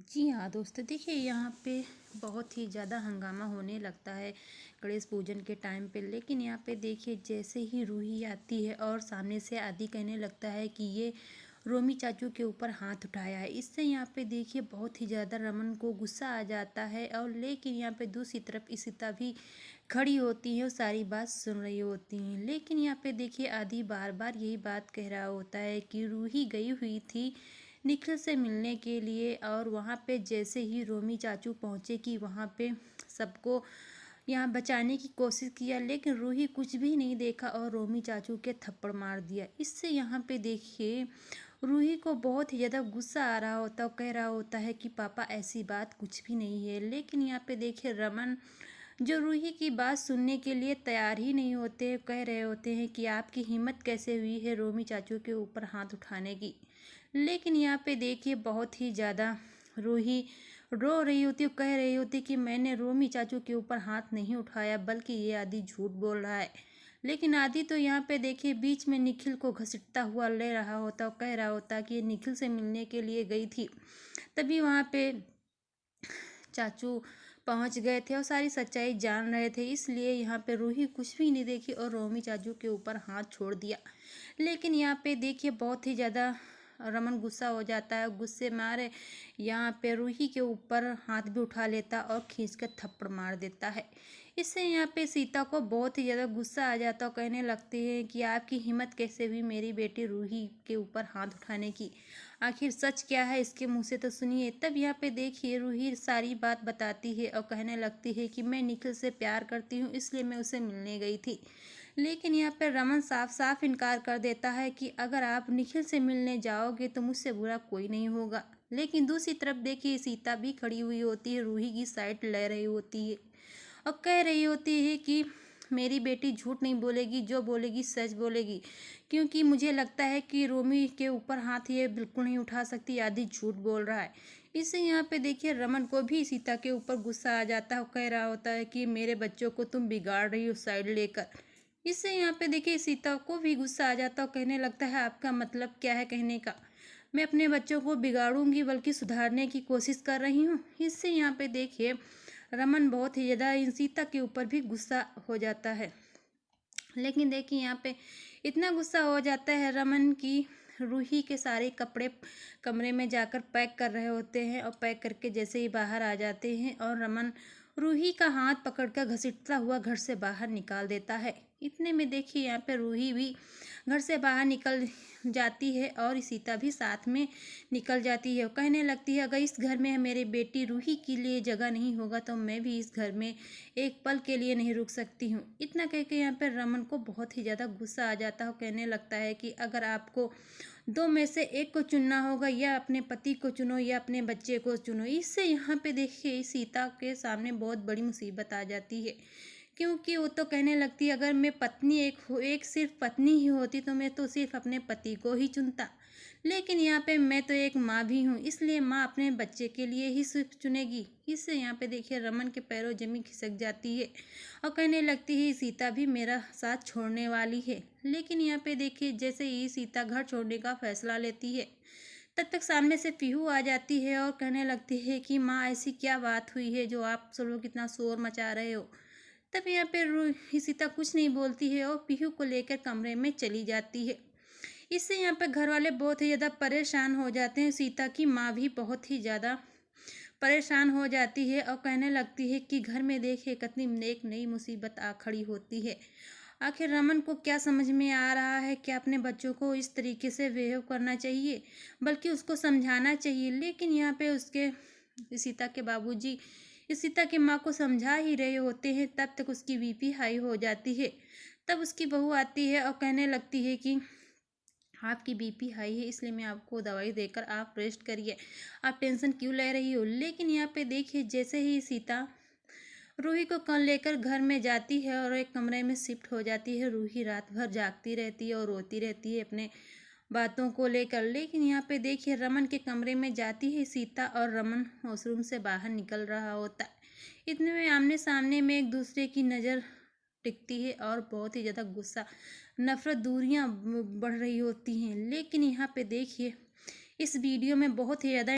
जी हाँ दोस्तों, देखिए यहाँ पे बहुत ही ज़्यादा हंगामा होने लगता है गणेश पूजन के टाइम पे। लेकिन यहाँ पे देखिए जैसे ही रूही आती है और सामने से आदि कहने लगता है कि ये रोमी चाचू के ऊपर हाथ उठाया है, इससे यहाँ पे देखिए बहुत ही ज़्यादा रमन को गुस्सा आ जाता है। और लेकिन यहाँ पे दूसरी तरफ इशिता भी खड़ी होती है और सारी बात सुन रही होती हैं। लेकिन यहाँ पे देखिए आदि बार बार यही बात कह रहा होता है कि रूही गई हुई थी निखिल से मिलने के लिए, और वहाँ पे जैसे ही रोमी चाचू पहुँचे कि वहाँ पे सबको यहाँ बचाने की कोशिश किया, लेकिन रूही कुछ भी नहीं देखा और रोमी चाचू के थप्पड़ मार दिया। इससे यहाँ पे देखिए रूही को बहुत ही ज़्यादा गुस्सा आ रहा होता और कह रहा होता है कि पापा ऐसी बात कुछ भी नहीं है। लेकिन यहाँ पे देखिए रमन जो रूही की बात सुनने के लिए तैयार ही नहीं होते, कह रहे होते हैं कि आपकी हिम्मत कैसे हुई है रोमी चाचू के ऊपर हाथ उठाने की। लेकिन यहाँ पे देखिए बहुत ही ज़्यादा रूही रो रही होती, कह रही होती कि मैंने रोमी चाचू के ऊपर हाथ नहीं उठाया, बल्कि ये आदि झूठ बोल रहा है। लेकिन आदि तो यहाँ पे देखिए बीच में निखिल को घसीटता हुआ ले रहा होता और कह रहा होता कि ये निखिल से मिलने के लिए गई थी। तभी वहाँ पे चाचू पहुंच गए थे और सारी सच्चाई जान रहे थे, इसलिए यहाँ पे रूही कुछ भी नहीं देखी और रोमी चाचू के ऊपर हाथ छोड़ दिया। लेकिन यहाँ पे देखिए बहुत ही ज़्यादा रमन गुस्सा हो जाता है, गुस्से मारे यहाँ पे रूही के ऊपर हाथ भी उठा लेता और खींच कर थप्पड़ मार देता है। इससे यहाँ पे सीता को बहुत ही ज़्यादा गुस्सा आ जाता और कहने लगती है कि आपकी हिम्मत कैसे हुई मेरी बेटी रूही के ऊपर हाथ उठाने की, आखिर सच क्या है इसके मुंह से तो सुनिए। तब यहाँ पे देखिए रूही सारी बात बताती है और कहने लगती है कि मैं निखिल से प्यार करती हूँ, इसलिए मैं उसे मिलने गई थी। लेकिन यहाँ पे रमन साफ साफ इनकार कर देता है कि अगर आप निखिल से मिलने जाओगे तो मुझसे बुरा कोई नहीं होगा। लेकिन दूसरी तरफ देखिए सीता भी खड़ी हुई होती है, रूही की साइड ले रही होती है और कह रही होती है कि मेरी बेटी झूठ नहीं बोलेगी, जो बोलेगी सच बोलेगी, क्योंकि मुझे लगता है कि रोमी के ऊपर हाथ ये बिल्कुल नहीं उठा सकती, आदि झूठ बोल रहा है। इससे यहाँ पे देखिए रमन को भी सीता के ऊपर गुस्सा आ जाता है और कह रहा होता है कि मेरे बच्चों को तुम बिगाड़ रही हो साइड लेकर। इससे यहाँ पे देखिए सीता को भी गुस्सा आ जाता और कहने लगता है आपका मतलब क्या है कहने का, मैं अपने बच्चों को बिगाड़ूंगी बल्कि सुधारने की कोशिश कर रही हूँ। इससे यहाँ पे देखिए रमन बहुत ही ज़्यादा इन सीता के ऊपर भी गुस्सा हो जाता है। लेकिन देखिए यहाँ पे इतना गुस्सा हो जाता है रमन की रूही के सारे कपड़े कमरे में जाकर पैक कर रहे होते हैं और पैक करके जैसे ही बाहर आ जाते हैं और रमन रूही का हाथ पकड़कर घसीटता हुआ घर से बाहर निकाल देता है। इतने में देखिए यहाँ पे रूही भी घर से बाहर निकल जाती है और सीता भी साथ में निकल जाती है और कहने लगती है अगर इस घर में मेरी बेटी रूही के लिए जगह नहीं होगा तो मैं भी इस घर में एक पल के लिए नहीं रुक सकती हूँ। इतना कह के यहाँ पर रमन को बहुत ही ज़्यादा गुस्सा आ जाता है और कहने लगता है कि अगर आपको दो में से एक को चुनना होगा, या अपने पति को चुनो या अपने बच्चे को चुनो। इससे यहाँ पे देखिए सीता के सामने बहुत बड़ी मुसीबत आ जाती है, क्योंकि वो तो कहने लगती है अगर मैं पत्नी एक सिर्फ पत्नी ही होती तो मैं तो सिर्फ अपने पति को ही चुनता, लेकिन यहाँ पे मैं तो एक माँ भी हूँ, इसलिए माँ अपने बच्चे के लिए ही सिर्फ चुनेगी। इससे यहाँ पे देखिए रमन के पैरों जमीन खिसक जाती है और कहने लगती है सीता भी मेरा साथ छोड़ने वाली है। लेकिन यहाँ पे देखिए जैसे ही सीता घर छोड़ने का फैसला लेती है तब तक सामने से पीहू आ जाती है और कहने लगती है कि माँ ऐसी क्या बात हुई है जो आप सब लोग इतना शोर मचा रहे हो। तब यहाँ पे सीता कुछ नहीं बोलती है और पीहू को लेकर कमरे में चली जाती है। इससे यहाँ पर घर वाले बहुत ही ज़्यादा परेशान हो जाते हैं, सीता की माँ भी बहुत ही ज़्यादा परेशान हो जाती है और कहने लगती है कि घर में देखिए कितनी एक नई मुसीबत आ खड़ी होती है। आखिर रमन को क्या समझ में आ रहा है कि अपने बच्चों को इस तरीके से बिहेव करना चाहिए, बल्कि उसको समझाना चाहिए। लेकिन यहाँ पे उसके सीता के बाबूजी सीता की माँ को समझा ही रहे होते हैं, तब तक उसकी बीपी हाई हो जाती है। तब उसकी बहू आती है और कहने लगती है कि आपकी बीपी हाई है, इसलिए मैं आपको दवाई देकर आप रेस्ट करिए, आप टेंशन क्यों ले रही हो। लेकिन यहाँ पे देखिए जैसे ही सीता रूही को कल लेकर घर में जाती है और एक कमरे में शिफ्ट हो जाती है, रूही रात भर जागती रहती है और रोती रहती है अपने बातों को लेकर। लेकिन यहाँ पे देखिए रमन के कमरे में जाती है सीता और रमन वॉशरूम से बाहर निकल रहा होता है। इतने में आमने सामने में एक दूसरे की नज़र टिकती है और बहुत ही ज़्यादा गुस्सा नफरत दूरियां बढ़ रही होती हैं। लेकिन यहाँ पे देखिए इस वीडियो में बहुत ही ज़्यादा